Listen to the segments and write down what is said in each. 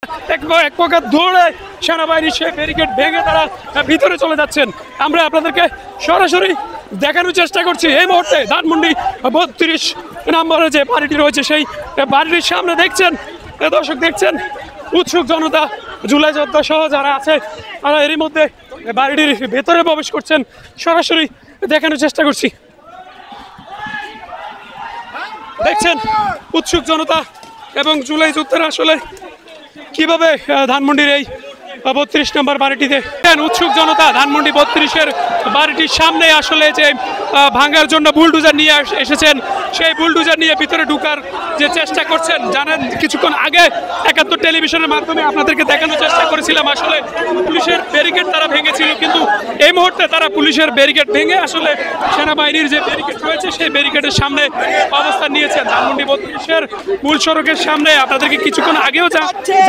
এক প্রকার দৌড়ে সেনাবাহিনী সে ব্যারিকেড ভেঙে তারা ভিতরে চলে যাচ্ছেন। আমরা আপনাদেরকে সরাসরি দেখানোর চেষ্টা করছি। এই মুহূর্তে ধানমন্ডি 32 নম্বরে যে বাড়িটি রয়েছে সেই বাড়িটির সামনে দেখছেন, দর্শক দেখছেন উৎসুক জনতা, জুলাই যোদ্ধা সহ যারা আছে তারা এরই মধ্যে বাড়িটির ভেতরে প্রবেশ করছেন। সরাসরি দেখানোর চেষ্টা করছি। দেখছেন উৎসুক জনতা এবং জুলাই যোদ্ধারা আসলে কিভাবে ধানমন্ডির এই 32 নম্বর বাড়িটিতে উৎসুক জনতা ধানমন্ডি 32-এর বাড়িটির সামনে আসলে যে ভাঙার জন্য বুলডোজার নিয়ে এসেছেন, সেই বুলডোজার নিয়ে ভিতরে ঢুকার যে চেষ্টা করছেন। জানেন কিছুক্ষণ আগে 71 টেলিভিশনের মাধ্যমে আপনাদেরকে দেখানোর চেষ্টা করেছিলাম আসলে পুলিশের ব্যারিকেড তারা ভেঙেছিল, কিন্তু এই মুহূর্তে তারা পুলিশের ব্যারিকেড ভেঙে আসলে সেনাবাহিনীর যে ব্যারিকেড রয়েছে সেই ব্যারিকেডের সামনে অবস্থান নিয়েছেন। ধানমন্ডি 32-এর মূল সড়কের সামনে আপনাদেরকে কিছুক্ষণ আগেও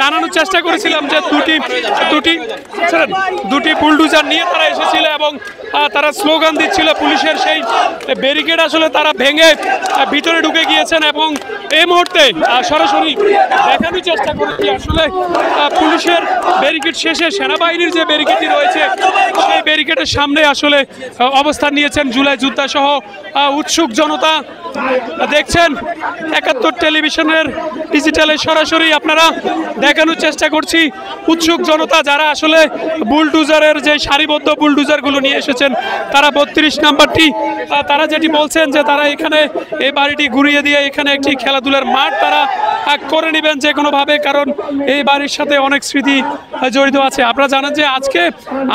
জানানোর চেষ্টা করেছিলাম যে দুটি বুলডোজার নিয়ে তারা এসেছিল এবং তারা স্লোগান দিচ্ছিল। পুলিশের সেই ব্যারিকেড আসলে তারা ভেঙে ভিতরে ঢুকে গিয়েছেন এবং এই মুহূর্তে সরাসরি দেখানোর চেষ্টা করেছি আসলে পুলিশের ব্যারিকেড শেষে সেনাবাহিনীর যে ব্যারিকেডটি রয়েছে সেই ব্যারিকেডের সামনে আসলে অবস্থান নিয়েছেন জুলাই যোদ্ধা সহ উৎসুক জনতা। দেখছেন 71 টেলিভিশনের ডিজিটালে সরাসরি আপনারা দেখানোর চেষ্টা করছি উৎসুক জনতা যারা আসলে বুলডোজারের যে সারিবদ্ধ বুলডোজারগুলো নিয়ে এসেছেন তারা 32 নাম্বারটি তারা যেটি বলছেন যে তারা এখানে এই বাড়িটি ঘুরিয়ে দিয়ে এখানে একটি খেলাধুলার মাঠ তারা করে নেবেন যে কোনোভাবে, কারণ এই বাড়ির সাথে অনেক স্মৃতি জড়িত আছে। আপনারা জানেন যে আজকে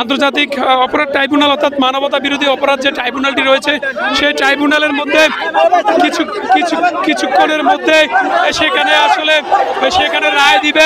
আন্তর্জাতিক অপরাধ ট্রাইব্যুনাল অর্থাৎ মানবতা বিরোধী অপরাধ যে ট্রাইব্যুনালটি রয়েছে সেই ট্রাইব্যুনালের মধ্যে কিছুক্ষণের মধ্যে সেখানে রায় দিবে।